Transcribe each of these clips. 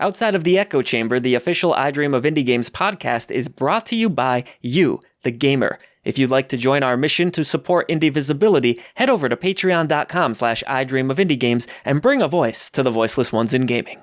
Outside of the Echo Chamber, the official I Dream of Indie Games podcast is brought to you by you, the gamer. If you'd like to join our mission to support indie visibility, head over to patreon.com/idreamofindiegames and bring a voice to the voiceless ones in gaming.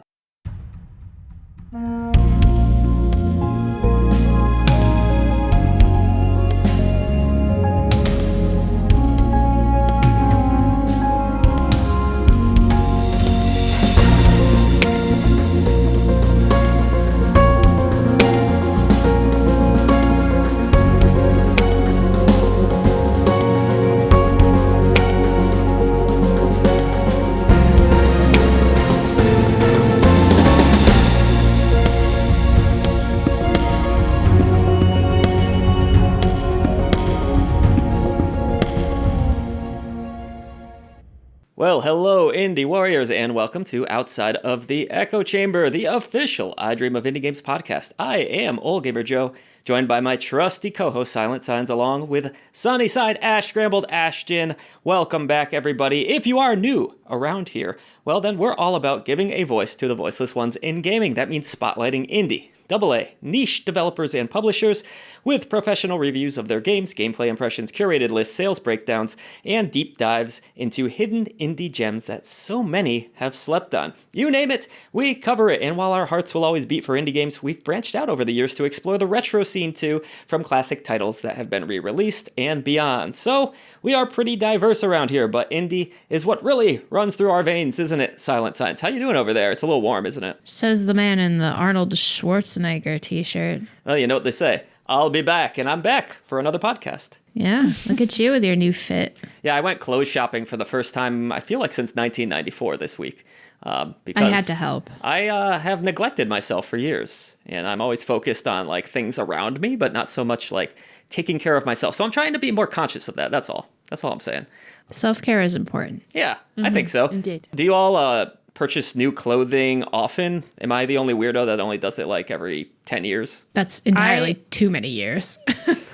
Well, hello, Indie Warriors, and welcome to Outside of the Echo Chamber, the official I Dream of Indie Games podcast. I am Old Gamer Joe, joined by my trusty co-host Silent Signs, along with Sunnyside Ash Scrambled Ashton. Welcome back, everybody. If you are new around here, well, then we're all about giving a voice to the voiceless ones in gaming. That means spotlighting indie, AA, niche developers and publishers with professional reviews of their games, gameplay impressions, curated lists, sales breakdowns, and deep dives into hidden indie gems that so many have slept on. You name it, we cover it, and while our hearts will always beat for indie games, we've branched out over the years to explore the retro scene too, from classic titles that have been re-released and beyond. So, we are pretty diverse around here, but indie is what really runs through our veins, isn't it, Silent Signs? How you doing over there? It's a little warm, isn't it? Says the man in the Arnold Schwarzenegger t-shirt. Well, you know what they say. I'll be back, and I'm back for another podcast. Yeah, look at you with your new fit. Yeah, I went clothes shopping for the first time, I feel like since 1994 this week. Because I had to help. I have neglected myself for years, and I'm always focused on like things around me, but not so much like taking care of myself. So I'm trying to be more conscious of that. That's all. That's all I'm saying. Self-care is important. Yeah, I think so. Indeed. Do you all purchase new clothing often? Am I the only weirdo that only does it like every 10 years? That's entirely too many years.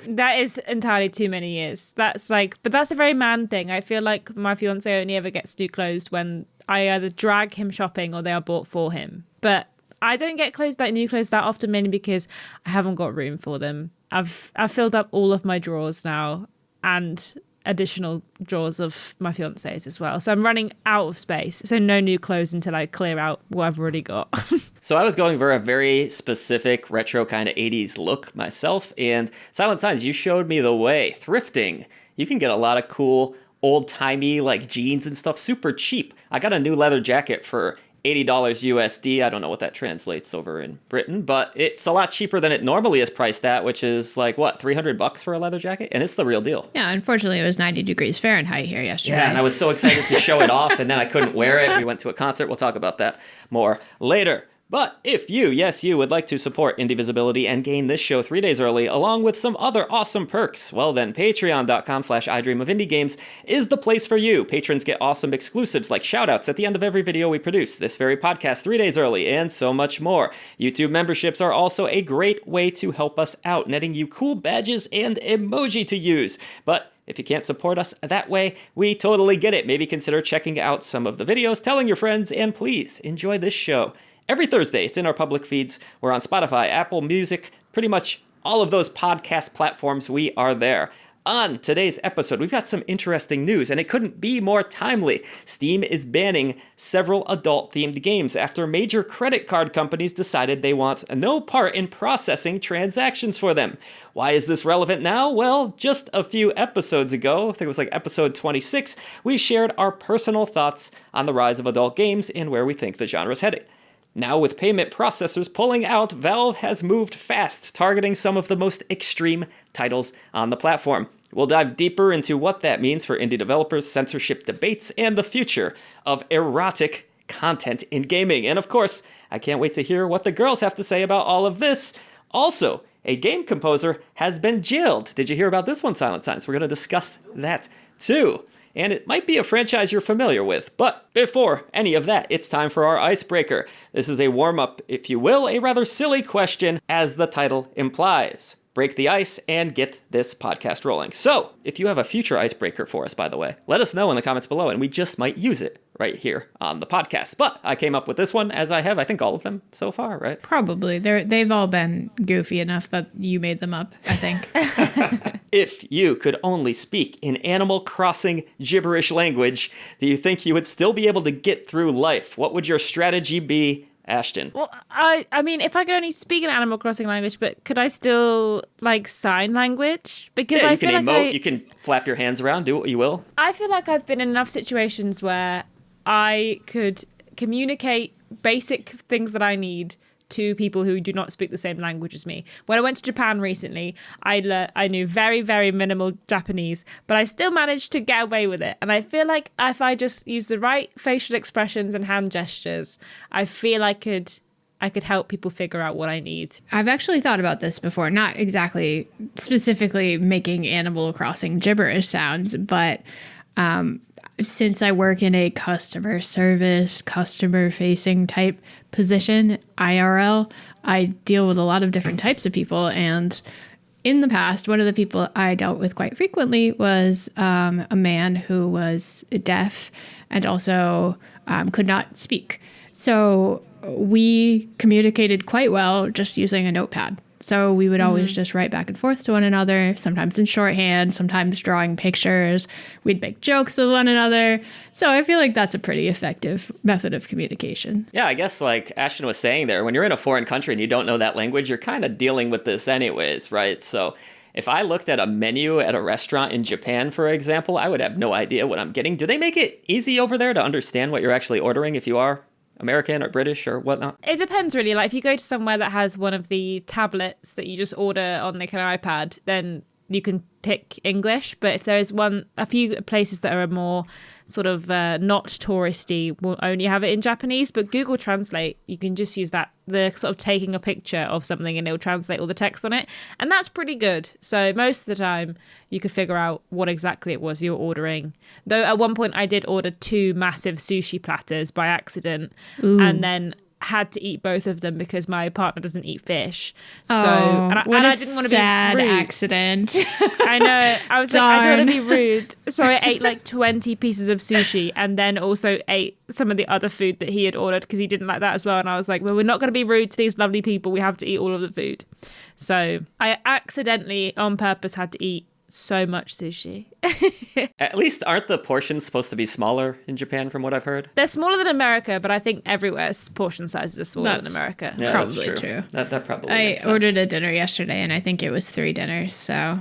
That is entirely too many years. That's like, but that's a very man thing. I feel like my fiance only ever gets new clothes when I either drag him shopping or they are bought for him. But I don't get new clothes that often, mainly because I haven't got room for them. I've filled up all of my drawers now and additional drawers of my fiance's as well. So I'm running out of space. So no new clothes until I clear out what I've already got. So I was going for a very specific retro kind of 80s look myself, and Silent Signs, you showed me the way. Thrifting. You can get a lot of cool old-timey like jeans and stuff super cheap. I got a new leather jacket for $80 USD. I don't know what that translates over in Britain, but it's a lot cheaper than it normally is priced at, which is like, what, $300 for a leather jacket? And it's the real deal. Yeah, unfortunately, it was 90 degrees Fahrenheit here yesterday. Yeah, and I was so excited to show it off, and then I couldn't wear it. We went to a concert. We'll talk about that more later. But if you, yes, you would like to support indie visibility and gain this show 3 days early, along with some other awesome perks, well then patreon.com/idreamofindiegames is the place for you. Patrons get awesome exclusives like shoutouts at the end of every video we produce, this very podcast 3 days early, and so much more. YouTube memberships are also a great way to help us out, netting you cool badges and emoji to use. But if you can't support us that way, we totally get it. Maybe consider checking out some of the videos, telling your friends, and please enjoy this show. Every Thursday, it's in our public feeds. We're on Spotify, Apple Music, pretty much all of those podcast platforms. We are there. On today's episode, we've got some interesting news, and it couldn't be more timely. Steam is banning several adult-themed games after major credit card companies decided they want no part in processing transactions for them. Why is this relevant now? Well, just a few episodes ago, I think it was like episode 26, we shared our personal thoughts on the rise of adult games and where we think the genre's headed. Now with payment processors pulling out, Valve has moved fast, targeting some of the most extreme titles on the platform. We'll dive deeper into what that means for indie developers, censorship debates, and the future of erotic content in gaming. And of course, I can't wait to hear what the girls have to say about all of this. Also, a game composer has been jailed. Did you hear about this one, Silent Signs? We're going to discuss that too. And it might be a franchise you're familiar with. But before any of that, it's time for our Icebreaker. This is a warm-up, if you will, a rather silly question, as the title implies. break the ice, and get this podcast rolling. So, if you have a future icebreaker for us, by the way, let us know in the comments below, and we just might use it right here on the podcast. But I came up with this one, as I have, I think, all of them so far, right? Probably. They've all been goofy enough that you made them up, I think. If you could only speak in Animal Crossing gibberish language, do you think you would still be able to get through life? What would your strategy be, Ashton? Well, I mean, if I could only speak an Animal Crossing language, but could I still, like, sign language? Because Yeah, I you can feel emote, like you can flap your hands around, do what you will. I feel like I've been in enough situations where I could communicate basic things that I need to people who do not speak the same language as me. When I went to Japan recently, I knew very, very minimal Japanese, but I still managed to get away with it. And I feel like if I just use the right facial expressions and hand gestures, I feel I could help people figure out what I need. I've actually thought about this before, not exactly specifically making Animal Crossing gibberish sounds, but since I work in a customer service, customer facing type position, IRL, I deal with a lot of different types of people. And in the past, one of the people I dealt with quite frequently was a man who was deaf and also could not speak. So we communicated quite well just using a notepad. So we would always just write back and forth to one another, sometimes in shorthand, sometimes drawing pictures. We'd make jokes with one another. So I feel like that's a pretty effective method of communication. Yeah, I guess like Ashton was saying there, when you're in a foreign country and you don't know that language, you're kind of dealing with this anyways, right? So if I looked at a menu at a restaurant in Japan, for example, I would have no idea what I'm getting. Do they make it easy over there to understand what you're actually ordering if you are American or British or whatnot? It depends really. Like if you go to somewhere that has one of the tablets that you just order on like an iPad, then you can pick English. But if there is a few places that are more sort of not touristy will only have it in Japanese. But Google Translate, you can just use that, the sort of taking a picture of something and it'll translate all the text on it. And that's pretty good. So most of the time you could figure out what exactly it was you were ordering. Though at one point I did order 2 massive sushi platters by accident. Ooh. And then had to eat both of them because my partner doesn't eat fish. Oh, So and I didn't want to be sad rude. accident. I know. I was like, I don't want to Darn. be rude. So I ate like 20 pieces of sushi and then also ate some of the other food that he had ordered because he didn't like that as well. And I was like, well, we're not going to be rude to these lovely people. We have to eat all of the food. So I accidentally, on purpose, had to eat so much sushi. At least aren't the portions supposed to be smaller in Japan from what I've heard? They're smaller than America, but I think everywhere's portion sizes are smaller than That's- America. Yeah, Probably that's true. That probably I makes sense. ordered a dinner yesterday, and I think it was 3 dinners. So,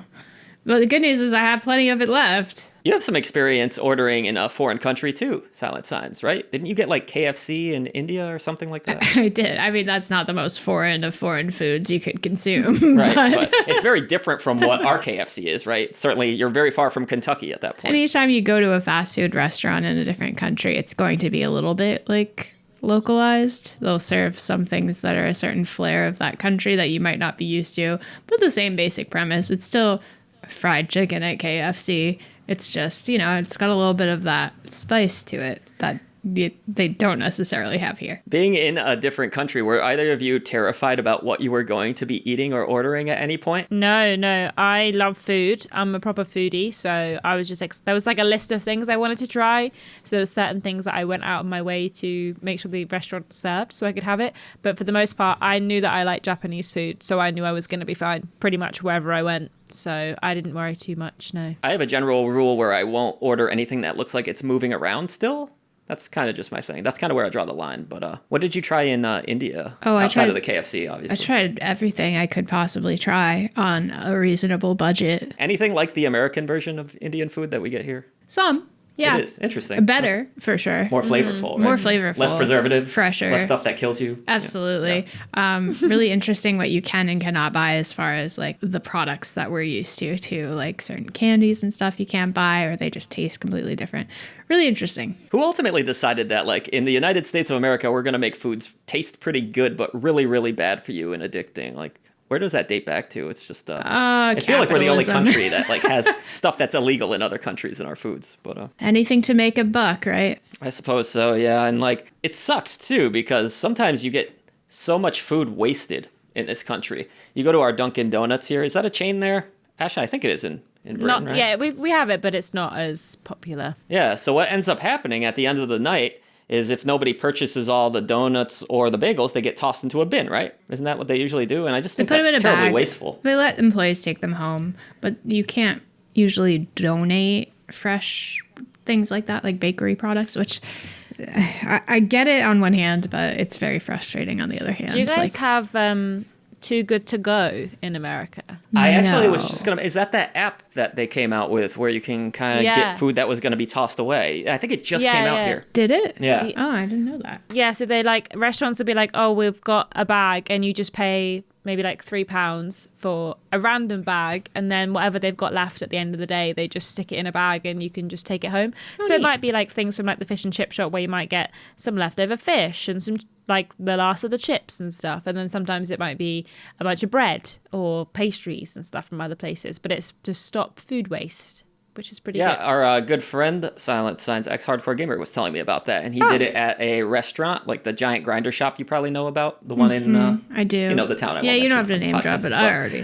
but the good news is I have plenty of it left. You have some experience ordering in a foreign country too, Silent Signs, right? Didn't you get like KFC in India or something like that? I did. I mean, that's not the most foreign of foreign foods you could consume. Right, but but it's very different from what our KFC is, right? Certainly, you're very far from Kentucky at that point. anytime you go to a fast food restaurant in a different country, it's going to be a little bit like localized. They'll serve some things that are a certain flair of that country that you might not be used to, but the same basic premise. It's still fried chicken at KFC. It's just, it's got a little bit of that spice to it that they don't necessarily have here. Being in a different country, were either of you terrified about what you were going to be eating or ordering at any point? No. I love food. I'm a proper foodie. So I was just, there was like a list of things I wanted to try. So there were certain things that I went out of my way to make sure the restaurant served so I could have it. But for the most part, I knew that I liked Japanese food. So I knew I was going to be fine pretty much wherever I went. So I didn't worry too much, no. I have a general rule where I won't order anything that looks like it's moving around still. That's kind of just my thing. That's kind of where I draw the line. But what did you try in India? Oh, outside of the KFC, obviously. I tried everything I could possibly try on a reasonable budget. Anything like the American version of Indian food that we get here? Some. Yeah. It is. Interesting. Better, for sure. More flavorful, right? More flavorful. Less preservatives. Fresher. Less stuff that kills you. Absolutely. Really interesting what you can and cannot buy as far as like the products that we're used to like certain candies and stuff you can't buy or they just taste completely different. Really interesting. Who ultimately decided that, like, in the United States of America, we're going to make foods taste pretty good, but really, really bad for you and addicting? Like, where does that date back to? It's just, I feel like we're the only capitalism. country that, like, has stuff that's illegal in other countries in our foods. But Anything to make a buck, right? I suppose so, yeah. And, like, it sucks, too, because sometimes you get so much food wasted in this country. You go to our Dunkin' Donuts here. Is that a chain there? Actually, I think it is in Britain, right? Yeah, we have it, but it's not as popular. Yeah, so what ends up happening at the end of the night is if nobody purchases all the donuts or the bagels, they get tossed into a bin, right? Isn't that what they usually do? And I just think They put them that's in a terribly bag. wasteful. They let employees take them home, but you can't usually donate fresh things like that, like bakery products, which I get it on one hand, but it's very frustrating on the other hand. Do you guys have Too Good To Go in America? I actually was No. just going to... Is that app that they came out with where you can kind of get food that was going to be tossed away? I think it just came out here. Did it? Yeah. Oh, I didn't know that. Yeah, so they like restaurants will be like, oh, we've got a bag, and you just pay maybe like £3 for a random bag, and then whatever they've got left at the end of the day, they just stick it in a bag and you can just take it home. So it neat. might be like things from like the fish and chip shop where you might get some leftover fish and some like the last of the chips and stuff, and then sometimes it might be a bunch of bread or pastries and stuff from other places, but it's to stop food waste, which is pretty Yeah, good. our good friend, Silent Signs ex-hardcore gamer, was telling me about that, and he did it at a restaurant, like the giant grinder shop you probably know about, the one in... I do. You know the town I Yeah, won't you don't have mention to on the name drop podcast, it. I already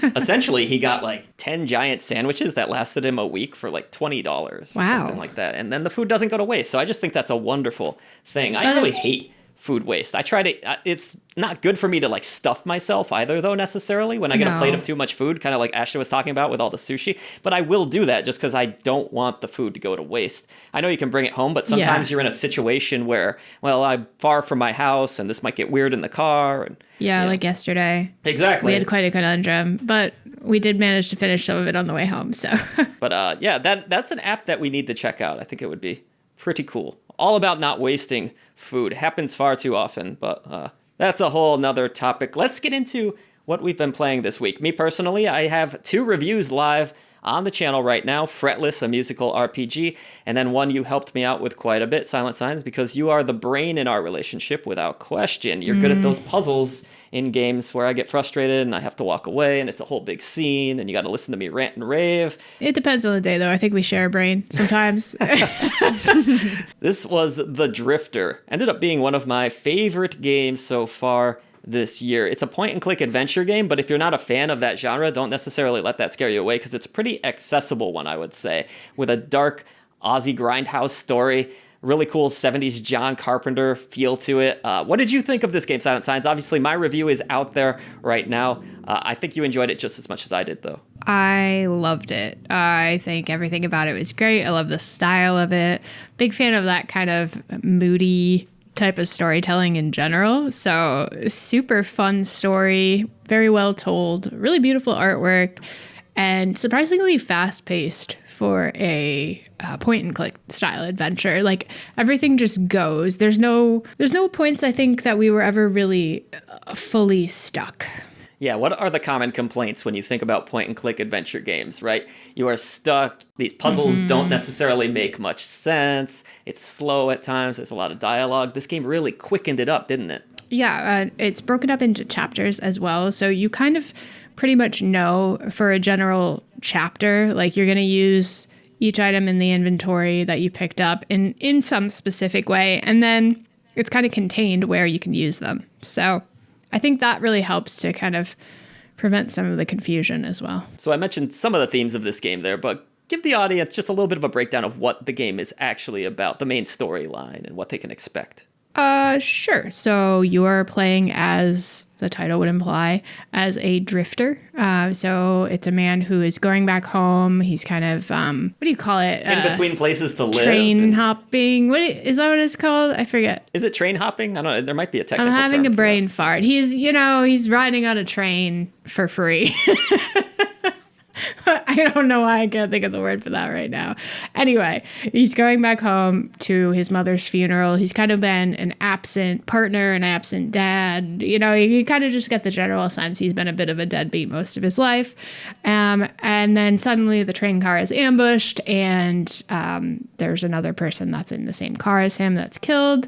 know. Essentially, he got like 10 giant sandwiches that lasted him a week for like $20 or something like that, and then the food doesn't go to waste, so I just think that's a wonderful thing. I really hate food waste. I try to, it's not good for me to like stuff myself either though necessarily when I get a plate of too much food, kind of like Ashley was talking about with all the sushi, but I will do that just because I don't want the food to go to waste. I know you can bring it home, but sometimes you're in a situation where, well, I'm far from my house and this might get weird in the car. And, Yeah, like yesterday. Exactly. We had quite a conundrum, but we did manage to finish some of it on the way home, so. But yeah, that's an app that we need to check out. I think it would be pretty cool. All about not wasting food. Happens far too often, but that's a whole nother topic. Let's get into what we've been playing this week. Me personally, I have 2 reviews live on the channel right now. Fretless, a musical RPG, and then one you helped me out with quite a bit, Silent Signs, because you are the brain in our relationship without question. You're good at those puzzles in games where I get frustrated and I have to walk away and it's a whole big scene and you got to listen to me rant and rave. It depends on the day, though. I think we share a brain sometimes. This was The Drifter. Ended up being one of my favorite games so far this year. It's a point-and-click adventure game, but if you're not a fan of that genre, don't necessarily let that scare you away because it's a pretty accessible one, I would say, with a dark Aussie grindhouse story. Really cool 70s John Carpenter feel to it. What did you think of this game, Silent Signs? Obviously, my review is out there right now. I think you enjoyed it just as much as I did, though. I loved it. I think everything about it was great. I love the style of it. Big fan of that kind of moody type of storytelling in general. So super fun story, very well told, really beautiful artwork, and surprisingly fast paced for a point and click style adventure. Like everything just goes. There's no points I think that we were ever really fully stuck. Yeah, what are the common complaints when you think about point-and-click adventure games, right? You are stuck. These puzzles don't necessarily make much sense. It's slow at times. There's a lot of dialogue. This game really quickened it up, didn't it? Yeah, it's broken up into chapters as well. So you kind of pretty much know for a general chapter, like you're going to use each item in the inventory that you picked up in some specific way. And then it's kind of contained where you can use them. So I think that really helps to kind of prevent some of the confusion as well. So I mentioned some of the themes of this game there, but give the audience just a little bit of a breakdown of what the game is actually about, the main storyline and what they can expect. Sure. So you are playing, as the title would imply, as a drifter. So it's a man who is going back home. He's kind of, what do you call it? In between places to live. Train hopping. Is that what it's called? I forget. Is it train hopping? I don't know. There might be a technical I'm having term a for brain fart. He's riding on a train for free. I don't know why I can't think of the word for that right now. Anyway, he's going back home to his mother's funeral. He's kind of been an absent partner, an absent dad. You kind of just get the general sense he's been a bit of a deadbeat most of his life. And then suddenly the train car is ambushed and there's another person that's in the same car as him that's killed.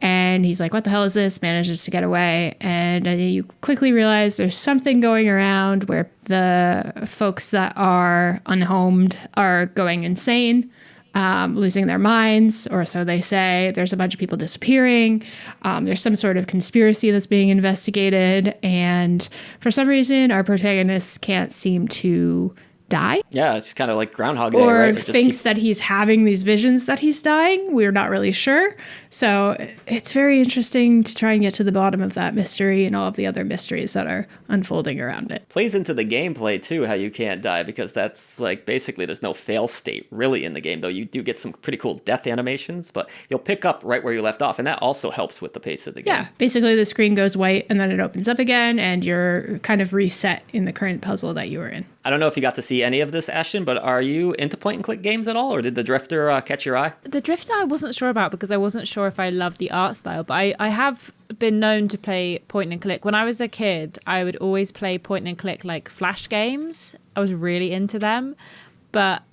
And he's like, what the hell is this? Manages to get away. And you quickly realize there's something going around where the folks that are unhomed are going insane. losing their minds, or so they say. There's a bunch of people disappearing. There's some sort of conspiracy that's being investigated. And for some reason, our protagonist can't seem to die. Yeah, it's kind of like Groundhog Day, Or right? thinks that he's having these visions that he's dying. We're not really sure. So it's very interesting to try and get to the bottom of that mystery and all of the other mysteries that are unfolding around it. Plays into the gameplay too, how you can't die, because that's like basically there's no fail state really in the game, though you do get some pretty cool death animations, but you'll pick up right where you left off, and that also helps with the pace of the game. Yeah, basically the screen goes white and then it opens up again and you're kind of reset in the current puzzle that you were in. I don't know if you got to see any of this, Ashton, but are you into point-and-click games at all, or did the Drifter catch your eye? The Drifter I wasn't sure about because I wasn't sure if I loved the art style, but I have been known to play point-and-click. When I was a kid, I would always play point-and-click like Flash games. I was really into them, but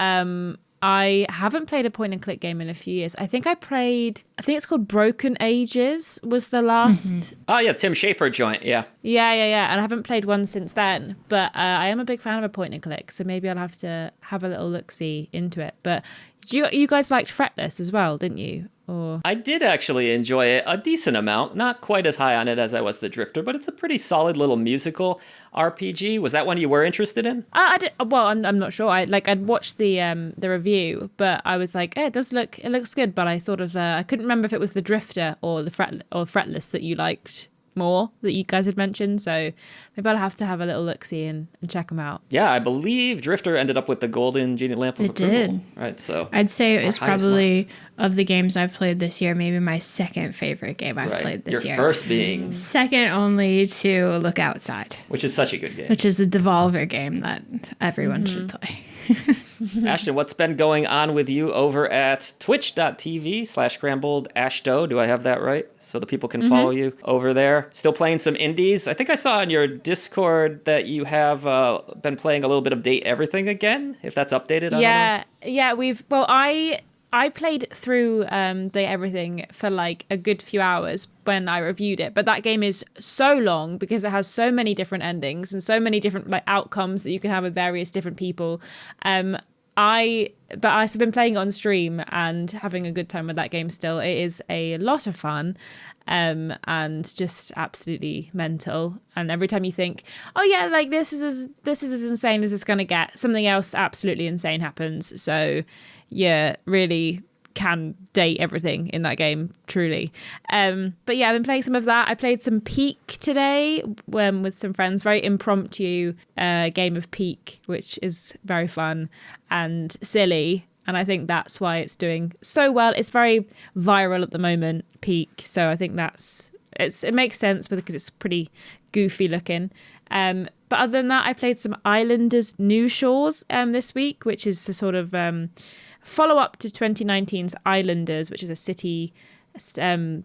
I haven't played a point-and-click game in a few years. I think it's called Broken Ages was the last. Oh, yeah, Tim Schafer joint, yeah. Yeah. And I haven't played one since then. But I am a big fan of a point-and-click, so maybe I'll have to have a little look-see into it. But you guys liked Fretless as well, didn't you? Or I did actually enjoy it a decent amount. Not quite as high on it as I was the Drifter, but it's a pretty solid little musical RPG. Was that one you were interested in? I did. Well, I'm not sure. I'd watched the review, but I was like, it looks good. But I sort of I couldn't remember if it was the Drifter or the Fretless that you liked more that you guys had mentioned. So maybe I'll have to have a little look-see and check them out. Yeah, I believe Drifter ended up with the Golden Genie Lamp of Approval. It did. Right, so I'd say it was probably, of the games I've played this year, maybe my second favorite game I've played this year. Your first being... Second only to Look Outside. Which is such a good game. Which is a Devolver game that everyone should play. Ashton, what's been going on with you over at twitch.tv/scrambledashdoe? Do I have that right? So the people can follow you over there. Still playing some indies. I think I saw on your Discord that you have been playing a little bit of Date Everything again, if that's updated. Yeah, I played through Date Everything for like a good few hours when I reviewed it, but that game is so long because it has so many different endings and so many different like outcomes that you can have with various different people. I've been playing it on stream and having a good time with that game still. It is a lot of fun and just absolutely mental. And every time you think, oh yeah, like this is as insane as it's going to get, something else absolutely insane happens. So yeah, really can date everything in that game, truly. But yeah, I've been playing some of that. I played some Peak today with some friends, very impromptu game of Peak, which is very fun and silly. And I think that's why it's doing so well. It's very viral at the moment, Peak. So I think it makes sense because it's pretty goofy looking. But other than that, I played some Islanders New Shores this week, which is a sort of follow-up to 2019's Islanders, which is a city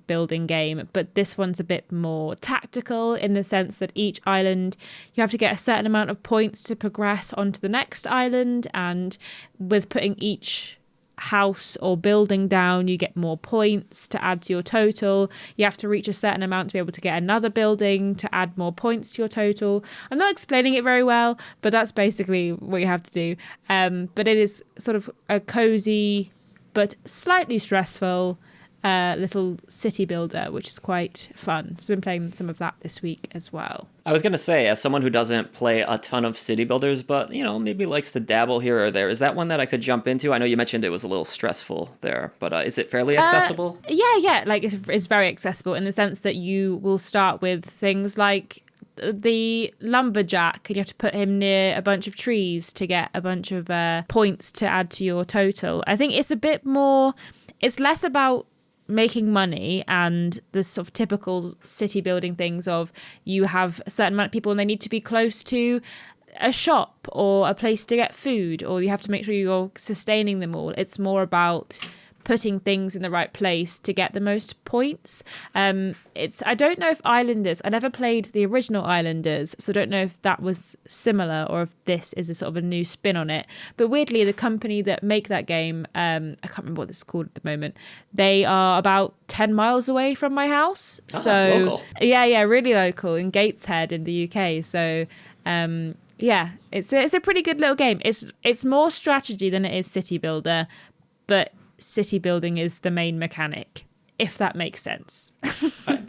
building game, but this one's a bit more tactical in the sense that each island you have to get a certain amount of points to progress onto the next island, and with putting each house or building down you get more points to add to your total. You have to reach a certain amount to be able to get another building to add more points to your total. I'm not explaining it very well, but that's basically what you have to do. But it is sort of a cozy but slightly stressful little city builder, which is quite fun. So I've been playing some of that this week as well. I was going to say, as someone who doesn't play a ton of city builders, but, maybe likes to dabble here or there, is that one that I could jump into? I know you mentioned it was a little stressful there, but is it fairly accessible? Yeah. Like it's very accessible in the sense that you will start with things like the lumberjack, and you have to put him near a bunch of trees to get a bunch of points to add to your total. I think it's it's less about making money and the sort of typical city building things of you have a certain amount of people and they need to be close to a shop or a place to get food, or you have to make sure you're sustaining them all. It's more about putting things in the right place to get the most points. I don't know if Islanders, I never played the original Islanders, so I don't know if that was similar or if this is a sort of a new spin on it. But weirdly, the company that make that game, I can't remember what this is called at the moment, they are about 10 miles away from my house. So local. Yeah, really local in Gateshead in the UK. So yeah, it's a pretty good little game. It's more strategy than it is city builder, but city building is the main mechanic, if that makes sense.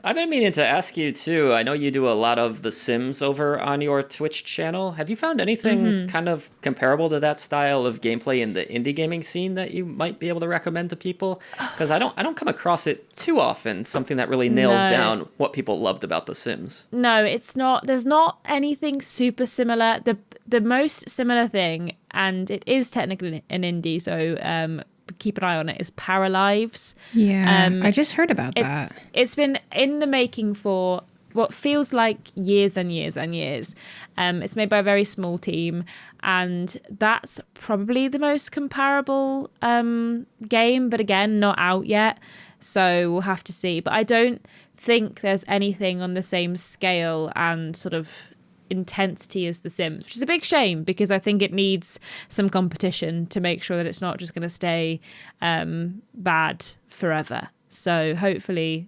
I've been meaning to ask you too. I know you do a lot of The Sims over on your Twitch channel. Have you found anything kind of comparable to that style of gameplay in the indie gaming scene that you might be able to recommend to people? Because I don't come across it too often. Something that really nails down what people loved about The Sims. No, it's not. There's not anything super similar. The most similar thing, and it is technically an indie, so keep an eye on it, is Paralives. Yeah, I just heard about that. It's been in the making for what feels like years and years and years. It's made by a very small team, and that's probably the most comparable game, but again, not out yet, so we'll have to see. But I don't think there's anything on the same scale and sort of intensity as The Sims, which is a big shame because I think it needs some competition to make sure that it's not just going to stay bad forever. So hopefully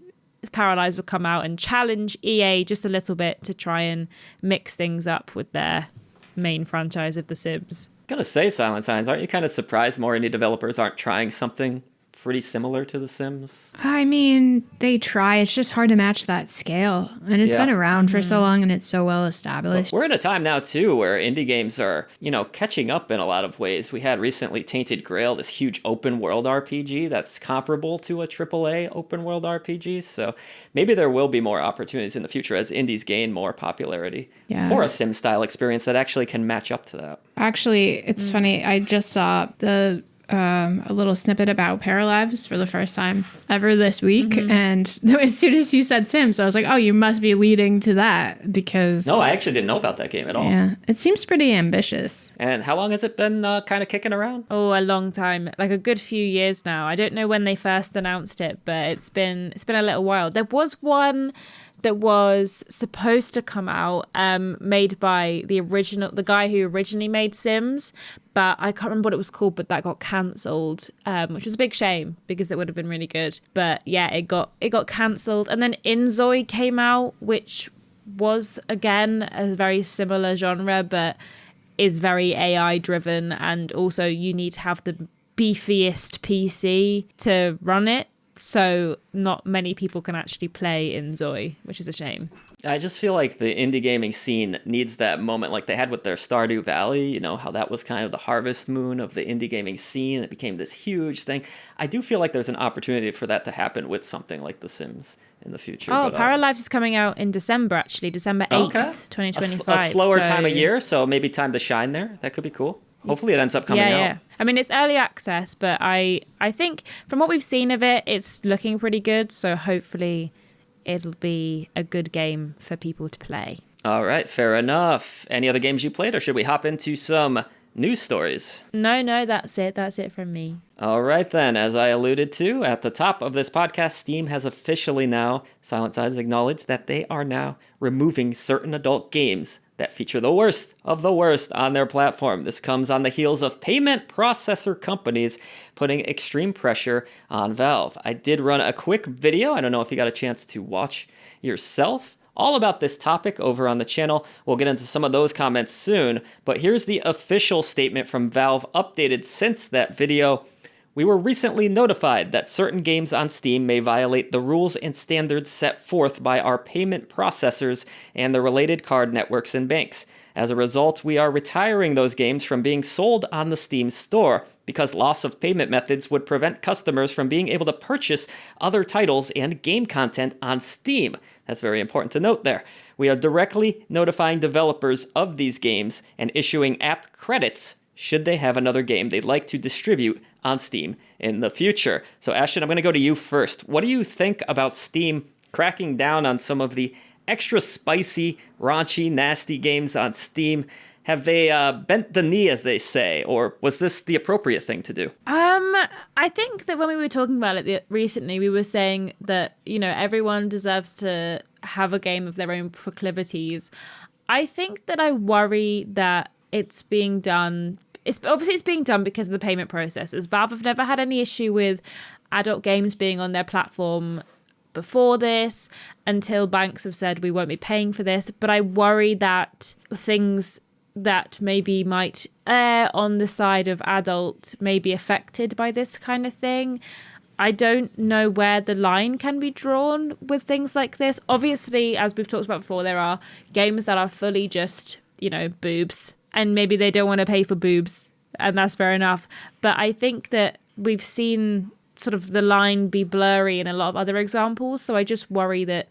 Paralyze will come out and challenge EA just a little bit to try and mix things up with their main franchise of The Sims. Gonna say, Silent Signs, aren't you kind of surprised more indie developers aren't trying something pretty similar to The Sims? I mean, they try. It's just hard to match that scale. And it's been around for so long and it's so well established. But we're in a time now, too, where indie games are, catching up in a lot of ways. We had recently Tainted Grail, this huge open world RPG that's comparable to a AAA open world RPG. So maybe there will be more opportunities in the future as indies gain more popularity for a Sim style experience that actually can match up to that. Actually, it's funny. I just saw a little snippet about Paralives for the first time ever this week. And as soon as you said Sims, I was like, oh, you must be leading to that because... No, I actually didn't know about that game at all. Yeah, it seems pretty ambitious. And how long has it been kind of kicking around? Oh, a long time, like a good few years now. I don't know when they first announced it, but it's been a little while. There was one that was supposed to come out, made by the guy who originally made Sims, but I can't remember what it was called, but that got cancelled, which was a big shame because it would have been really good. But yeah, it got cancelled. And then Inzoi came out, which was again a very similar genre, but is very AI driven, and also you need to have the beefiest PC to run it. So not many people can actually play Inzoi, which is a shame. I just feel like the indie gaming scene needs that moment like they had with their Stardew Valley, how that was kind of the harvest moon of the indie gaming scene. It became this huge thing. I do feel like there's an opportunity for that to happen with something like The Sims in the future. Oh, Paralives is coming out in December, actually, December 8th, 2025. A slower time of year, so maybe time to shine there. That could be cool. Hopefully it ends up coming out. Yeah. I mean, it's early access, but I think from what we've seen of it, it's looking pretty good. So hopefully it'll be a good game for people to play. All right, fair enough. Any other games you played, or should we hop into some news stories? No, that's it. That's it from me. All right, then. As I alluded to at the top of this podcast, Steam has officially now, Silent Signs acknowledged that they are now removing certain adult games that feature the worst of the worst on their platform. This comes on the heels of payment processor companies putting extreme pressure on Valve. I did run a quick video. I don't know if you got a chance to watch yourself. All about this topic over on the channel. We'll get into some of those comments soon, but here's the official statement from Valve updated since that video. We were recently notified that certain games on Steam may violate the rules and standards set forth by our payment processors and the related card networks and banks. As a result, we are retiring those games from being sold on the Steam store because loss of payment methods would prevent customers from being able to purchase other titles and game content on Steam. That's very important to note there. We are directly notifying developers of these games and issuing app credits should they have another game they'd like to distribute on Steam in the future. So Ashton, I'm going to go to you first. What do you think about Steam cracking down on some of the extra spicy, raunchy, nasty games on Steam? Have they bent the knee, as they say, or was this the appropriate thing to do? I think that when we were talking about it recently, we were saying that, everyone deserves to have a game of their own proclivities. I think that I worry that it's being done... It's being done because of the payment processes. Valve have never had any issue with adult games being on their platform before this until banks have said we won't be paying for this. But I worry that things that maybe might err on the side of adult may be affected by this kind of thing. I don't know where the line can be drawn with things like this. Obviously, as we've talked about before, there are games that are fully just, boobs, and maybe they don't want to pay for boobs, and that's fair enough. But I think that we've seen sort of the line be blurry in a lot of other examples, so I just worry that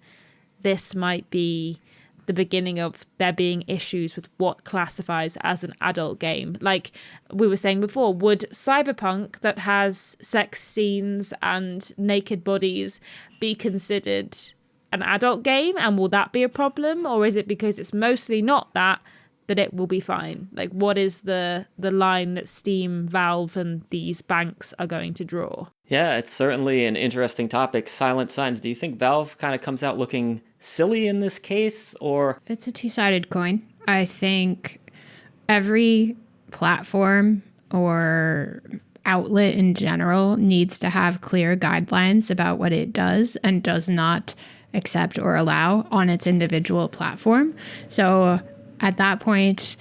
this might be the beginning of there being issues with what classifies as an adult game. Like we were saying before, would Cyberpunk that has sex scenes and naked bodies be considered an adult game, and will that be a problem? Or is it because it's mostly not that it will be fine? Like, what is the line that Steam, Valve and these banks are going to draw? Yeah, it's certainly an interesting topic. Silent Signs, do you think Valve kind of comes out looking silly in this case, or? It's a two-sided coin. I think every platform or outlet in general needs to have clear guidelines about what it does and does not accept or allow on its individual platform. So at that point,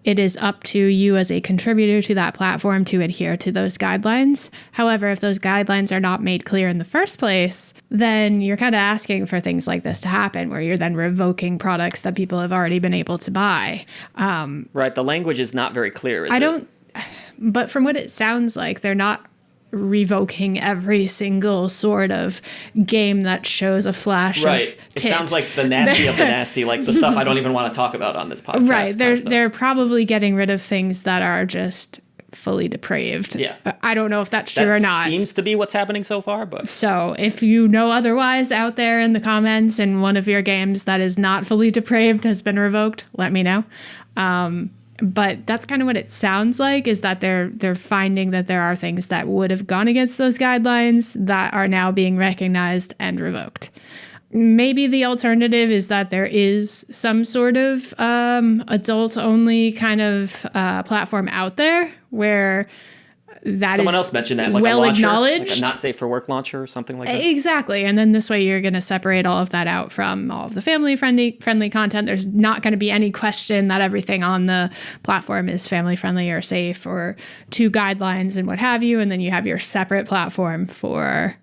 it is up to you as a contributor to that platform to adhere to those guidelines. However, if those guidelines are not made clear in the first place, then you're kind of asking for things like this to happen, where you're then revoking products that people have already been able to buy. Right, the language is not very clear, is it? But from what it sounds like, they're not revoking every single sort of game that shows a flash of tit. It sounds like the nasty of the nasty, like the stuff I don't even want to talk about on this podcast. Right, they're probably getting rid of things that are just fully depraved. Yeah. I don't know if that's true or not. That seems to be what's happening so far, but... So if you know otherwise out there in the comments and one of your games that is not fully depraved has been revoked, let me know. But that's kind of what it sounds like, is that they're finding that there are things that would have gone against those guidelines that are now being recognized and revoked. Maybe the alternative is that there is some sort of adult-only kind of platform out there where that someone else mentioned that, like well a launcher, acknowledged, like a not safe for work launcher or something like that. Exactly, and then this way you're going to separate all of that out from all of the family-friendly content. There's not going to be any question that everything on the platform is family-friendly or safe or to guidelines and what have you, and then you have your separate platform for,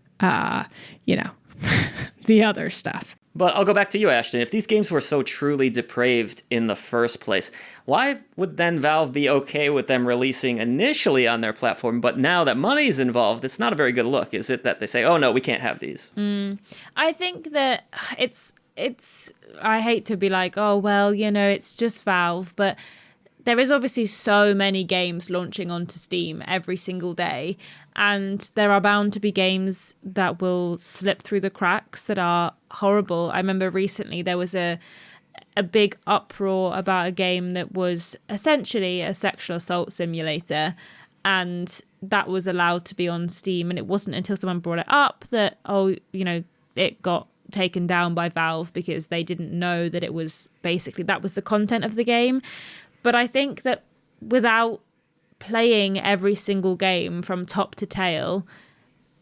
the other stuff. But I'll go back to you, Ashton. If these games were so truly depraved in the first place, why would then Valve be okay with them releasing initially on their platform, but now that money's involved, it's not a very good look, is it? That they say, oh no, we can't have these. I think that it's I hate to be like, oh, well, it's just Valve, but there is obviously so many games launching onto Steam every single day, and there are bound to be games that will slip through the cracks that are horrible. I remember recently there was a big uproar about a game that was essentially a sexual assault simulator, and that was allowed to be on Steam, and it wasn't until someone brought it up that, it got taken down by Valve because they didn't know that it was basically that was the content of the game. But I think that without playing every single game from top to tail,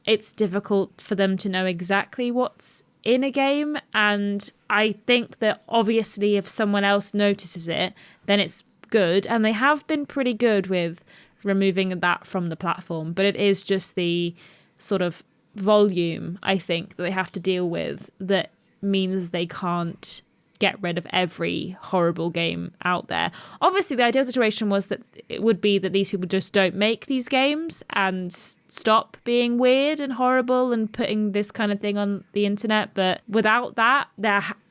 it's difficult for them to know exactly what's in a game. And I think that obviously if someone else notices it, then it's good. And they have been pretty good with removing that from the platform. But it is just the sort of volume, I think, that they have to deal with that means they can't get rid of every horrible game out there. Obviously, the ideal situation was that it would be that these people just don't make these games and stop being weird and horrible and putting this kind of thing on the internet. But without that,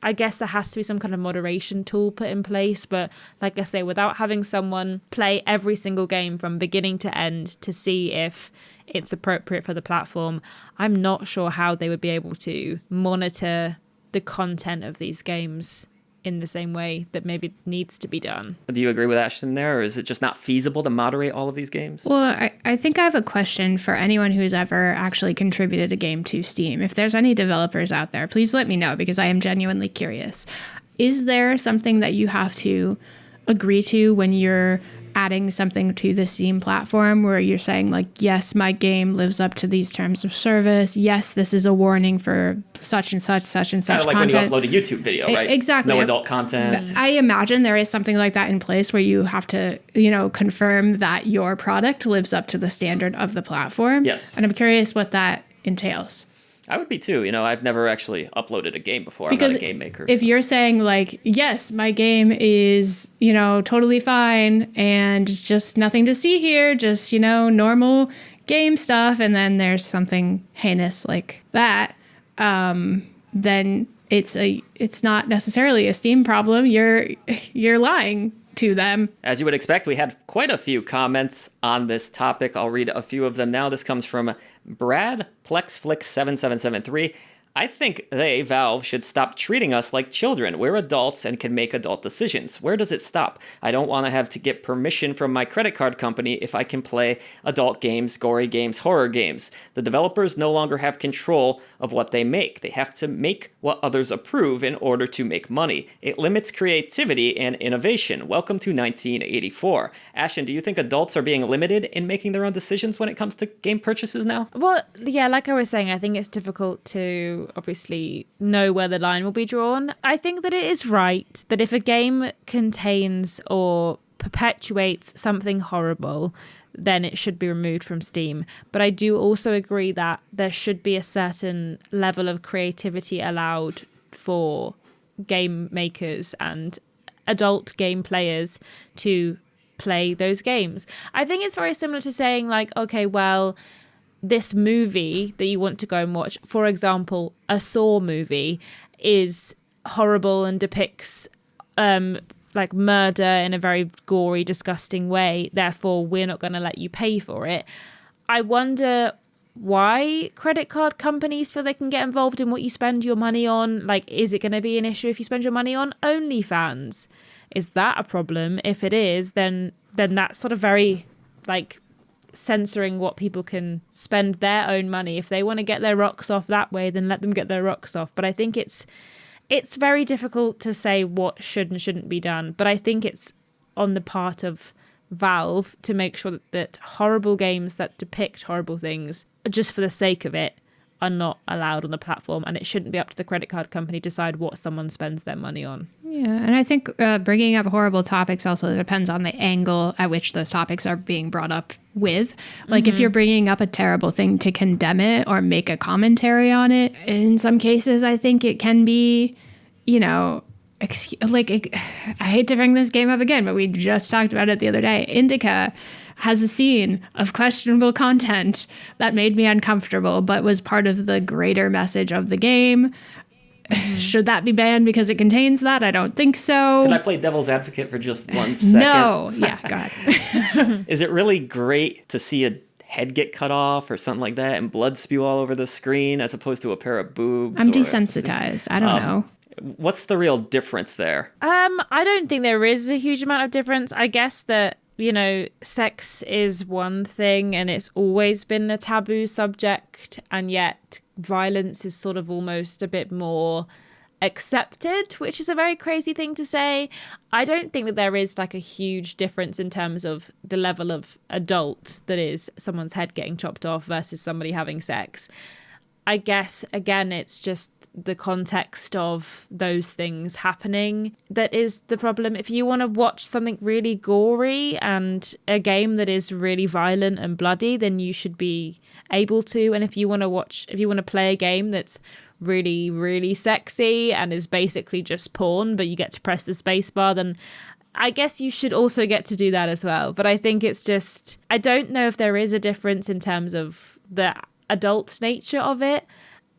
I guess there has to be some kind of moderation tool put in place. But like I say, without having someone play every single game from beginning to end to see if it's appropriate for the platform, I'm not sure how they would be able to monitor the content of these games in the same way that maybe needs to be done. Do you agree with Ashton there, or is it just not feasible to moderate all of these games? Well, I think I have a question for anyone who's ever actually contributed a game to Steam. If there's any developers out there, please let me know, because I am genuinely curious. Is there something that you have to agree to when you're adding something to the Steam platform where you're saying like, yes, my game lives up to these terms of service. Yes, this is a warning for such and such content. Kind of like when you upload a YouTube video, right? Exactly. No adult content. I imagine there is something like that in place where you have to, confirm that your product lives up to the standard of the platform. Yes. And I'm curious what that entails. I would be too. I've never actually uploaded a game before. Because I'm not a game maker. If you're saying like, yes, my game is, totally fine and just nothing to see here, just, normal game stuff, and then there's something heinous like that, then it's not necessarily a Steam problem. You're lying to them. As you would expect, we had quite a few comments on this topic. I'll read a few of them now. This comes from Brad Plexflix7773. I think Valve, should stop treating us like children. We're adults and can make adult decisions. Where does it stop? I don't want to have to get permission from my credit card company if I can play adult games, gory games, horror games. The developers no longer have control of what they make. They have to make what others approve in order to make money. It limits creativity and innovation. Welcome to 1984. Ashton, do you think adults are being limited in making their own decisions when it comes to game purchases now? Well, yeah, like I was saying, I think it's difficult to obviously know where the line will be drawn. I think that it is right that if a game contains or perpetuates something horrible, then it should be removed from Steam. But I do also agree that there should be a certain level of creativity allowed for game makers and adult game players to play those games. I think it's very similar to saying like, okay, well, this movie that you want to go and watch, for example, a Saw movie, is horrible and depicts like murder in a very gory, disgusting way. Therefore, we're not going to let you pay for it. I wonder why credit card companies feel they can get involved in what you spend your money on. Like, is it going to be an issue if you spend your money on OnlyFans? Is that a problem? If it is, then that's sort of very like censoring what people can spend their own money. If they want to get their rocks off that way, then let them get their rocks off. But I think it's very difficult to say what should and shouldn't be done. But I think it's on the part of Valve to make sure that horrible games that depict horrible things, just for the sake of it, are not allowed on the platform, and it shouldn't be up to the credit card company to decide what someone spends their money on. Yeah, and I think bringing up horrible topics also depends on the angle at which those topics are being brought up with. Like, if you're bringing up a terrible thing to condemn it or make a commentary on it, in some cases, I think it can be, I hate to bring this game up again, but we just talked about it the other day. Indica has a scene of questionable content that made me uncomfortable, but was part of the greater message of the game. Should that be banned because it contains that? I don't think so. Can I play devil's advocate for just 1 second? No. Yeah, go ahead. Is it really great to see a head get cut off or something like that and blood spew all over the screen as opposed to a pair of boobs? I'm desensitized. I don't know. What's the real difference there? I don't think there is a huge amount of difference. I guess that, sex is one thing and it's always been a taboo subject, and yet violence is sort of almost a bit more accepted, which is a very crazy thing to say. I don't think that there is like a huge difference in terms of the level of adult that is someone's head getting chopped off versus somebody having sex. I guess, again, it's just the context of those things happening that is the problem. If you want to watch something really gory and a game that is really violent and bloody, then you should be able to. And if you want to play a game that's really, really sexy and is basically just porn, but you get to press the space bar, then I guess you should also get to do that as well. But I think it's just, I don't know if there is a difference in terms of the adult nature of it.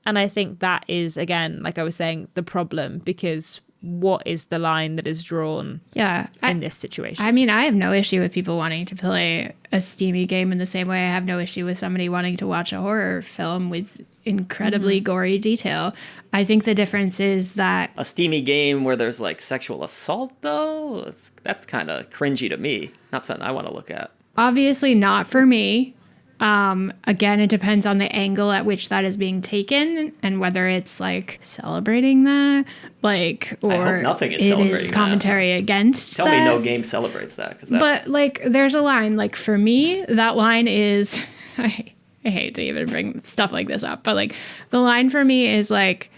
And I think that is, again, like I was saying, the problem, because what is the line that is drawn in this situation? I mean, I have no issue with people wanting to play a steamy game in the same way I have no issue with somebody wanting to watch a horror film with incredibly gory detail. I think the difference is that a steamy game where there's like sexual assault, though, that's kind of cringy to me. Not something I want to look at. Obviously not for me. Again, it depends on the angle at which that is being taken and whether it's like celebrating that, like, or I hope nothing is it celebrating is that. commentary against Tell that. me no game celebrates that. Cause that's, But like, there's a line. Like for me, that line is I hate to even bring stuff like this up, but like the line for me is like,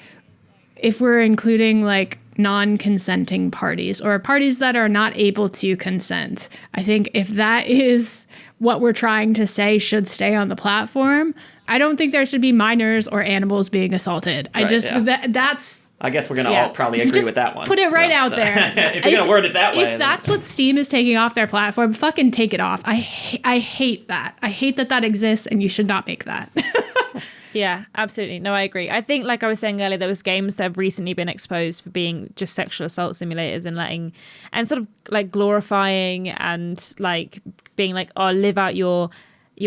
if we're including like non-consenting parties or parties that are not able to consent, I think if that is what we're trying to say should stay on the platform, I don't think there should be minors or animals being assaulted. Right, That's I guess we're going to all probably agree just with that one. put it right out there. If you're going to word it that way. If that's what Steam is taking off their platform, fucking take it off. I hate that. I hate that exists, and you should not make that. Yeah, absolutely. No, I agree. I think, like I was saying earlier, there was games that have recently been exposed for being just sexual assault simulators and sort of like glorifying and like being like, oh, live out your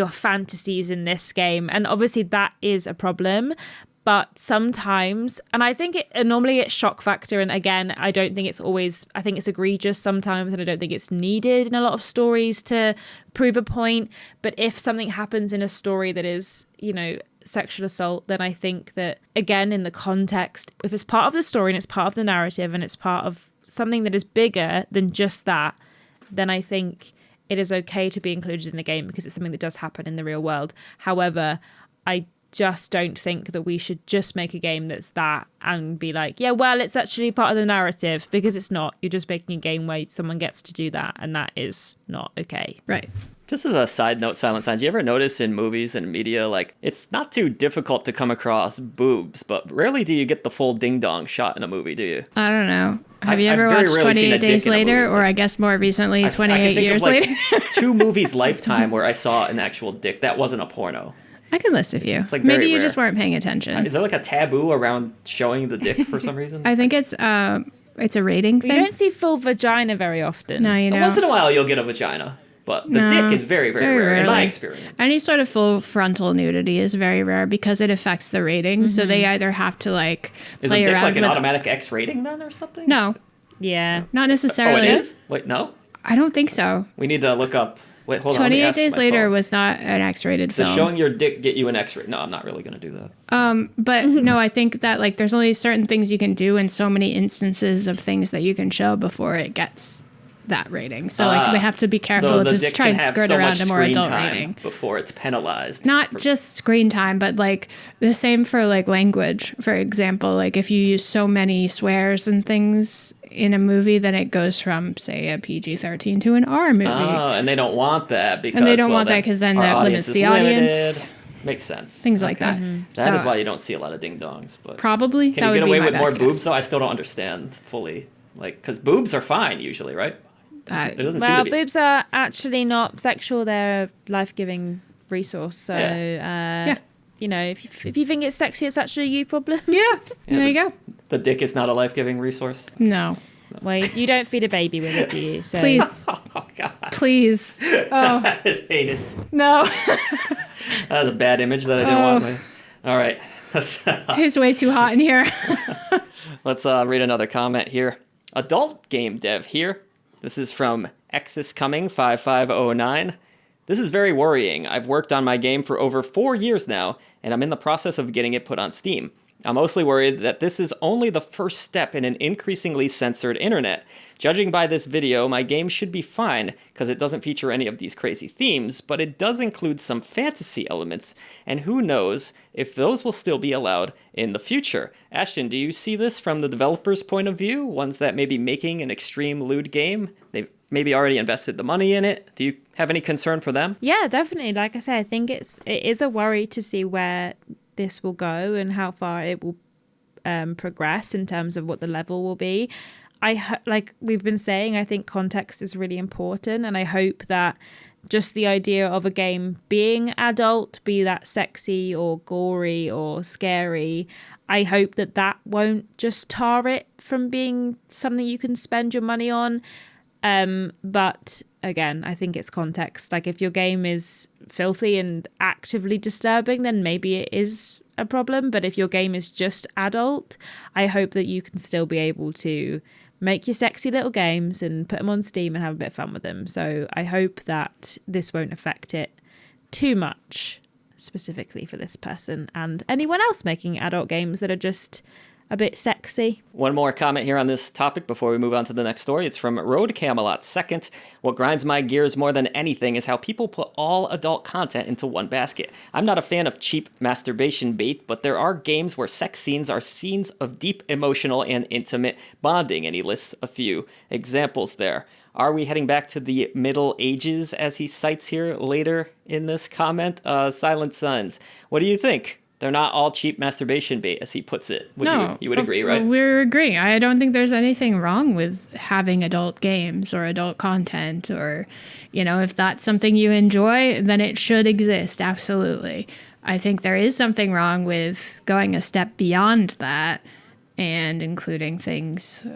fantasies in this game. And obviously that is a problem. But sometimes, and I think normally it's shock factor. And again, I don't think it's always, I think it's egregious sometimes, and I don't think it's needed in a lot of stories to prove a point. But if something happens in a story that is, sexual assault, then I think that, again, in the context, if it's part of the story and it's part of the narrative and it's part of something that is bigger than just that, then I think it is okay to be included in the game because it's something that does happen in the real world. However, I just don't think that we should just make a game that's that and be like, yeah, well, it's actually part of the narrative, because it's not. You're just making a game where someone gets to do that, and that is not okay. Right. Just as a side note, Silent Signs, you ever notice in movies and media, like, it's not too difficult to come across boobs, but rarely do you get the full ding-dong shot in a movie, do you? I don't know. Have you I've ever very watched rarely seen 28 a dick Days in a Later, movie, or but I guess more recently, I 28 can think Years of, like, Later? 2 movies lifetime where I saw an actual dick. That wasn't a porno. I can list a few. like very Maybe you rare. just weren't paying attention. Is there like a taboo around showing the dick for some reason? I think it's a rating You thing. don't see full vagina very often. No, you know. Once in a while you'll get a vagina, but the dick is very, very, rare in my rarely. experience. Any sort of full frontal nudity is very rare because it affects the rating. So they either have to like Is a play dick around like an with automatic X rating then or something? No, Yeah. not Oh, necessarily. it is? Wait, no? I don't think so. We need to look up. Wait, hold on. let me 28 ask Days my Later phone. was not an X-rated Does film. showing your dick get you an X-ray? No, I'm not really going to do that. But no, I think that like there's only certain things you can do and so many instances of things that you can show before it gets that rating. So like they have to be careful so the to dick try can and have skirt so around much a more screen adult time rating. before it's penalized. Not just screen time, but like the same for like language. For example, like if you use so many swears and things in a movie, then it goes from say a PG-13 to an R movie. Oh, and they don't want that because And they don't want that 'cause then our that limits audience is the audience. limited. Makes sense. Things like that. That is So why you don't see a lot of ding dongs. But probably can that you would get be away my with more best boobs? guess. Though I still don't understand fully. Like, because boobs are fine usually, right? It doesn't seem Well, to be. boobs are actually not sexual. They're a life-giving resource. So, Yeah. if you think it's sexy, it's actually a you problem. Yeah, there you go. The dick is not a life-giving resource. No, Well, you don't feed a baby with it, do you? So. please, Oh God, please. Oh that is heinous. no, That was a bad image that I didn't want. All right, it's way too hot in here. let's read another comment here. Adult game dev here. This is from Exis Coming 5509. This is very worrying. I've worked on my game for over 4 years now, and I'm in the process of getting it put on Steam. I'm mostly worried that this is only the first step in an increasingly censored internet. Judging by this video, my game should be fine, because it doesn't feature any of these crazy themes, but it does include some fantasy elements, and who knows if those will still be allowed in the future. Ashton, do you see this from the developer's point of view? Ones that may be making an extreme lewd game? They've maybe already invested the money in it. Do you have any concern for them? Yeah, definitely. Like I say, I think it is a worry to see where this will go and how far it will progress in terms of what the level will be. Like we've been saying, I think context is really important, and I hope that just the idea of a game being adult, be that sexy or gory or scary, I hope that won't just tar it from being something you can spend your money on. But again, I think it's context. Like if your game is filthy and actively disturbing, then maybe it is a problem. But if your game is just adult, I hope that you can still be able to make your sexy little games and put them on Steam and have a bit of fun with them. So I hope that this won't affect it too much specifically for this person and anyone else making adult games that are just a bit sexy. One more comment here on this topic before we move on to the next story. It's from Road Camelot. Second, what grinds my gears more than anything is how people put all adult content into one basket. I'm not a fan of cheap masturbation bait, but there are games where sex scenes are scenes of deep emotional and intimate bonding, and he lists a few examples there. Are we heading back to the Middle Ages, as he cites here later in this comment? Silent Sons, what do you think? They're not all cheap masturbation bait, as he puts it. You would agree, right? We're agreeing. I don't think there's anything wrong with having adult games or adult content, or, if that's something you enjoy, then it should exist. Absolutely. I think there is something wrong with going a step beyond that and including things.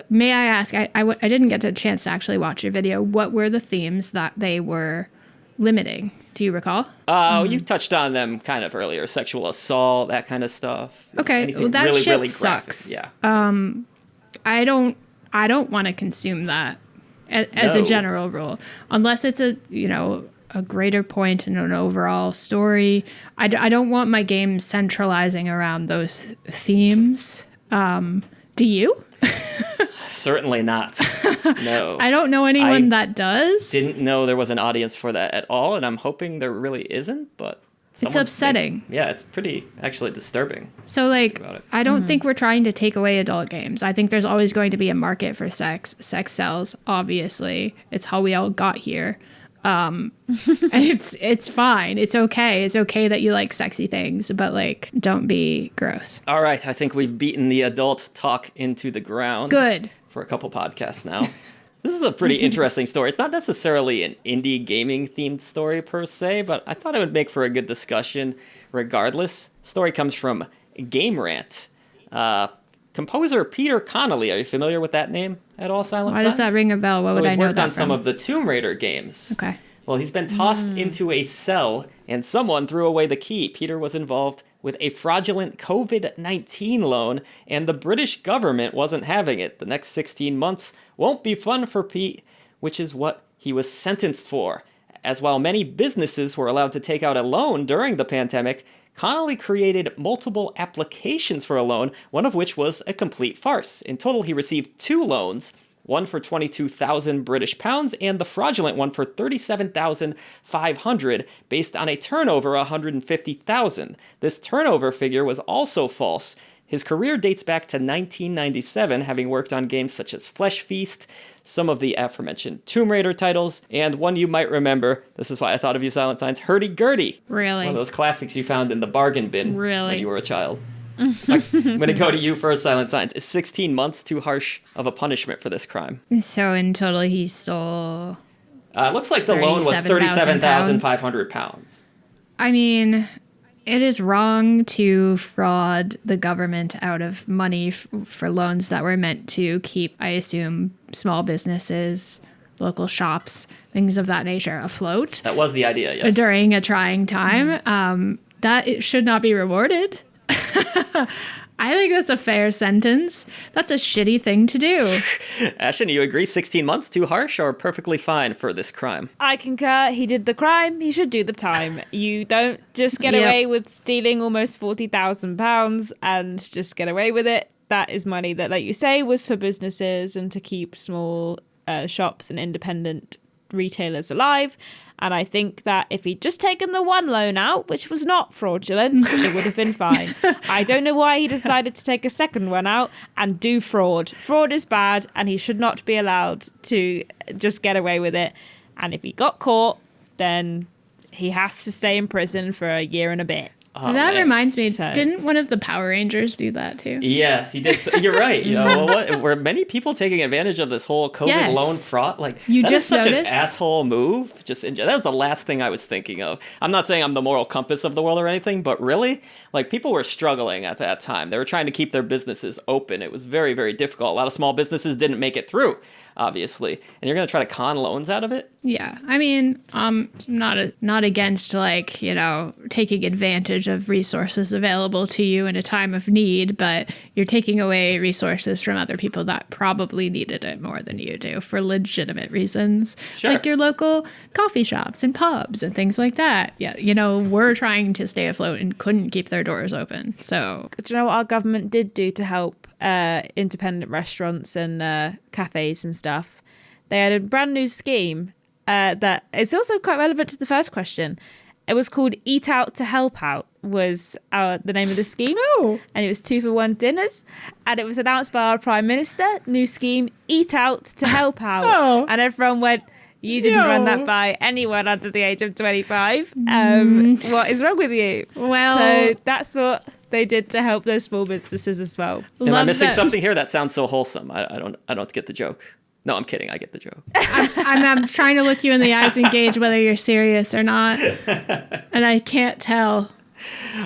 May I ask, I didn't get a chance to actually watch your video. What were the themes that they were limiting? Do you recall? You touched on them kind of earlier. Sexual assault, that kind of stuff. Okay, well, that really, shit really sucks. Yeah. I don't want to consume that as a general rule, unless it's a greater point in an overall story. I don't want my games centralizing around those themes. Do you? Certainly not. No. I don't know anyone that does. Didn't know there was an audience for that at all, and I'm hoping there really isn't, but it's upsetting. It's pretty actually disturbing. So I don't think we're trying to take away adult games. I think there's always going to be a market for sex. Sex sells, obviously. It's how we all got here. It's fine. It's okay. It's okay that you like sexy things, but don't be gross. All right, I think we've beaten the adult talk into the ground. Good. For a couple podcasts now. This is a pretty interesting story. It's not necessarily an indie gaming themed story per se, but I thought it would make for a good discussion regardless. Story comes from Game Rant. Composer Peter Connolly. Are you familiar with that name at all, Silent Why Signs? does that ring a bell? What would I know that from? He's worked on some of the Tomb Raider games. Okay. Well, he's been tossed into a cell, and someone threw away the key. Peter was involved with a fraudulent COVID-19 loan, and the British government wasn't having it. The next 16 months won't be fun for Pete, which is what he was sentenced for. As while many businesses were allowed to take out a loan during the pandemic, Connolly created multiple applications for a loan, one of which was a complete farce. In total, he received 2 loans, one for 22,000 British pounds and the fraudulent one for 37,500 based on a turnover 150,000. This turnover figure was also false. His career dates back to 1997, having worked on games such as Flesh Feast, some of the aforementioned Tomb Raider titles, and one you might remember, this is why I thought of you, Silent Signs, Hurdy-Gurdy. Really? One of those classics you found in the bargain bin when you were a child. I'm going to go to you first, Silent Signs. Is 16 months too harsh of a punishment for this crime? So in total, he stole... It looks like the loan was 37,500 pounds. I mean, it is wrong to fraud the government out of money for loans that were meant to keep, I assume, small businesses, local shops, things of that nature afloat. That was the idea, yes. During a trying time. That it should not be rewarded. I think that's a fair sentence. That's a shitty thing to do. Ashton, do you agree 16 months too harsh or perfectly fine for this crime? I concur. He did the crime. He should do the time. You don't just get away with stealing almost £40,000 and just get away with it. That is money that, like you say, was for businesses and to keep small shops and independent retailers alive. And I think that if he'd just taken the one loan out, which was not fraudulent, it would have been fine. I don't know why he decided to take a second one out and do fraud. Fraud is bad, and he should not be allowed to just get away with it. And if he got caught, then he has to stay in prison for a year and a bit. Oh, that reminds me, didn't one of the Power Rangers do that too? Yes, he did. You're right. Were many people taking advantage of this whole COVID loan fraud? You that just is such noticed? an asshole move. That was the last thing I was thinking of. I'm not saying I'm the moral compass of the world or anything, but really, people were struggling at that time. They were trying to keep their businesses open. It was very, very difficult. A lot of small businesses didn't make it through, obviously. And you're going to try to con loans out of it? Yeah. I mean, not against taking advantage of resources available to you in a time of need, but you're taking away resources from other people that probably needed it more than you do for legitimate reasons. Sure. Like your local coffee shops and pubs and things like that. Yeah, we're trying to stay afloat and couldn't keep their doors open. So, Do you know what our government did do to help independent restaurants and cafes and stuff? They had a brand new scheme that is also quite relevant to the first question. It was called Eat Out to Help Out was the name of the scheme. Oh. And it was 2-for-1 dinners. And it was announced by our Prime Minister. New scheme, Eat Out to Help Out. Oh. And everyone went, you didn't run that by anyone under the age of 25. What is wrong with you? Well- So that's what they did to help those small businesses as well. Am I Love missing that. something here? That sounds so wholesome. I don't get the joke. No, I'm kidding. I get the joke. I'm trying to look you in the eyes and gauge whether you're serious or not. And I can't tell.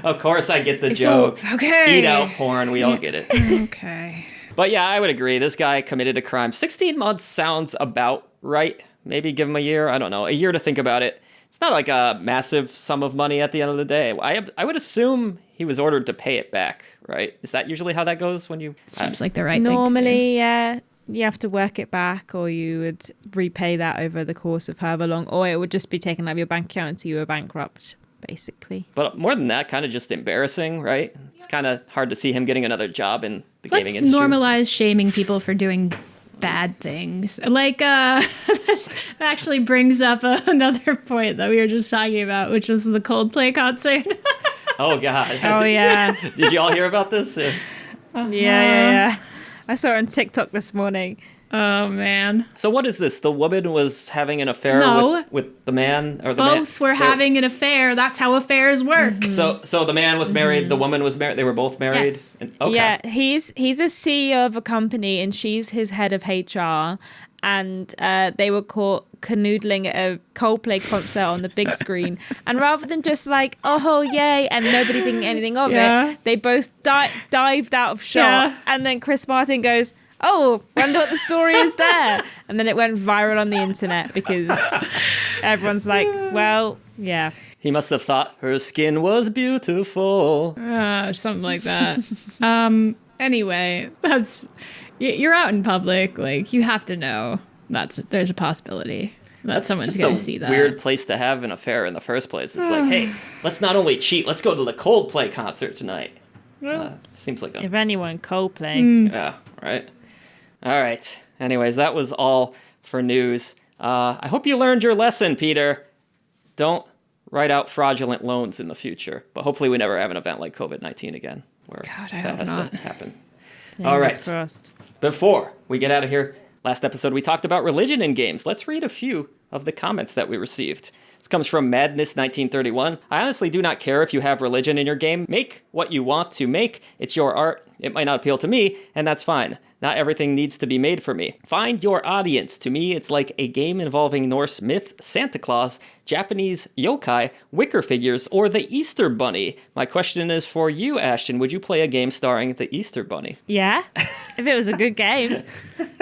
Of course I get the joke. Okay. Eat out porn. We all get it. Okay. But yeah, I would agree. This guy committed a crime. 16 months sounds about right. Maybe give him a year. I don't know. A year to think about it. It's not like a massive sum of money at the end of the day. I would assume he was ordered to pay it back, right? Is that usually how that goes when you... Seems like the right thing to do. Normally, yeah, you have to work it back, or you would repay that over the course of however long, or it would just be taken out of your bank account until you were bankrupt, basically. But more than that, kind of just embarrassing, right? It's kind of hard to see him getting another job in the gaming Let's industry. normalize shaming people for doing bad things. Like, this actually brings up another point that we were just talking about, which was the Coldplay concert. Oh, God. Oh, yeah. Did you all hear about this? Yeah. I saw it on TikTok this morning. Oh, man. So what is this? The woman was having an affair No. with the man? Or the man? Both were having an affair. That's how affairs work. So the man was married, the woman was married, they were both married? Yes. Okay. Yeah, he's a CEO of a company, and she's his head of HR. And they were caught canoodling at a Coldplay concert on the big screen. And rather than just like, oh, yay, and nobody thinking anything of it, they both dived out of shot. Yeah. And then Chris Martin goes, oh, wonder what the story is there. And then it went viral on the internet because everyone's like, well, yeah. He must have thought her skin was beautiful. Something like that. Anyway, you're out in public. Like, you have to know there's a possibility that someone's just going a to see that. weird place to have an affair in the first place. It's like, hey, let's not only cheat, let's go to the Coldplay concert tonight. Seems like a... If anyone, Coldplay. Yeah, right. All right. Anyways, that was all for news. I hope you learned your lesson, Peter. Don't write out fraudulent loans in the future. But hopefully we never have an event like COVID-19 again where God, I that hope has not. to happen. Fingers All right. crossed. Before we get out of here, last episode we talked about religion in games. Let's read a few of the comments that we received. This comes from Madness1931. I honestly do not care if you have religion in your game. Make what you want to make. It's your art. It might not appeal to me, and that's fine. Not everything needs to be made for me. Find your audience. To me, it's like a game involving Norse myth, Santa Claus, Japanese yokai, wicker figures, or the Easter Bunny. My question is for you, Ashton. Would you play a game starring the Easter Bunny? Yeah, if it was a good game.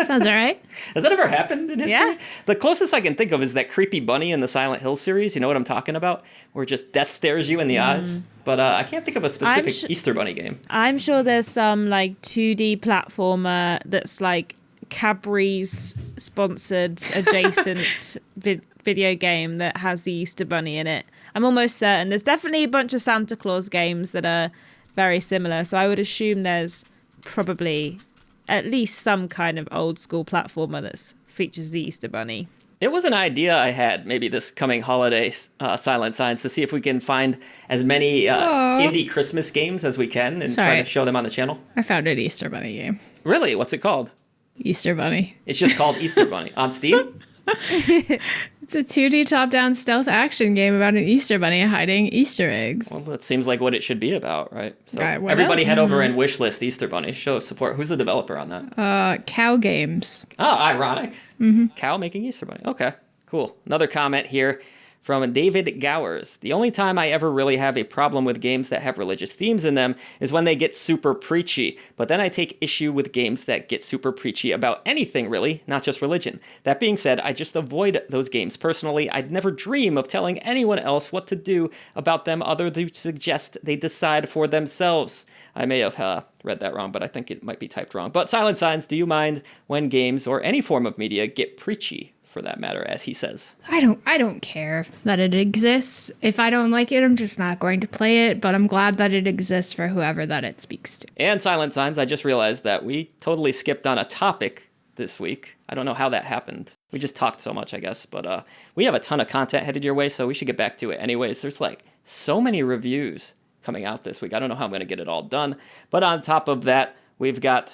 Sounds all right. Has that ever happened in history? Yeah. The closest I can think of is that creepy bunny in the Silent Hill series. You know what I'm talking about? Where just death stares you in the eyes. But I can't think of a specific Easter Bunny game. I'm sure there's some like 2D platformer that's like Cadbury's sponsored adjacent video game that has the Easter Bunny in it. I'm almost certain. There's definitely a bunch of Santa Claus games that are very similar. So I would assume there's probably at least some kind of old school platformer that features the Easter Bunny. It was an idea I had, maybe this coming holiday, Silent Signs, to see if we can find as many indie Christmas games as we can and try to show them on the channel. I found an Easter Bunny game. Really? What's it called? Easter Bunny. It's just called Easter Bunny. On Steam? It's a 2D top-down stealth action game about an Easter Bunny hiding Easter eggs. Well, that seems like what it should be about, right? So What everybody else? head over and wishlist Easter Bunny. Show support. Who's the developer on that? Cow Games. Oh, ironic. Cow making Easter Bunny. Okay, cool. Another comment here From David Gowers. The only time I ever really have a problem with games that have religious themes in them is when they get super preachy. But then I take issue with games that get super preachy about anything really, not just religion. That being said, I just avoid those games personally. I'd never dream of telling anyone else what to do about them other than to suggest they decide for themselves. I may have read that wrong, but I think it might be typed wrong. But Silent Signs, do you mind when games or any form of media get preachy? For that matter, as he says. I don't care that it exists. If I don't like it, I'm just not going to play it, but I'm glad that it exists for whoever that it speaks to. And Silent Signs, I just realized that we totally skipped on a topic this week. I don't know how that happened. We just talked so much, I guess, but we have a ton of content headed your way, so we should get back to it anyways. There's like so many reviews coming out this week. I don't know how I'm going to get it all done, but on top of that, we've got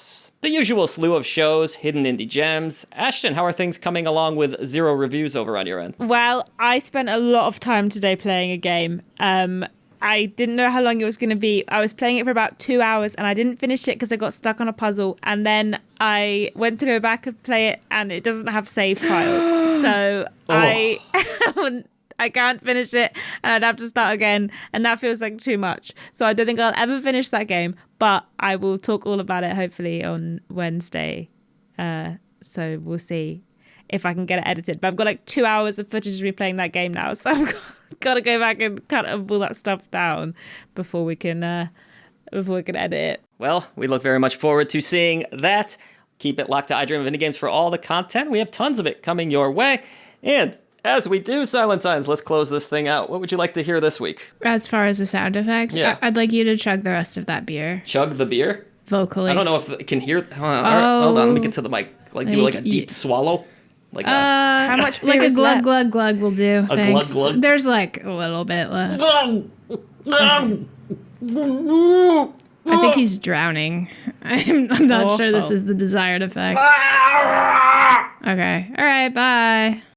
the usual slew of shows, hidden indie gems. Ashton, how are things coming along with 0 reviews over on your end? Well, I spent a lot of time today playing a game. I didn't know how long it was going to be. I was playing it for about 2 hours and I didn't finish it because I got stuck on a puzzle. And then I went to go back and play it and it doesn't have save files. So I can't finish it and I'd have to start again. And that feels like too much. So I don't think I'll ever finish that game. But I will talk all about it hopefully on Wednesday. So we'll see if I can get it edited. But I've got like 2 hours of footage of replaying that game now. So I've got to go back and cut all that stuff down before we can edit it. Well, we look very much forward to seeing that. Keep it locked to iDream of Indie Games for all the content. We have tons of it coming your way. And as we do, Silent Signs, let's close this thing out. What would you like to hear this week? As far as a sound effect, yeah. I'd like you to chug the rest of that beer. Chug the beer? Vocally. I don't know if it can hear. Hold on, let me get to the mic. Like do like a deep swallow. Like how much beer like is a glug left? glug glug will do. A glug glug? There's like a little bit left. I think he's drowning. I'm not sure this is the desired effect. Okay. All right. Bye.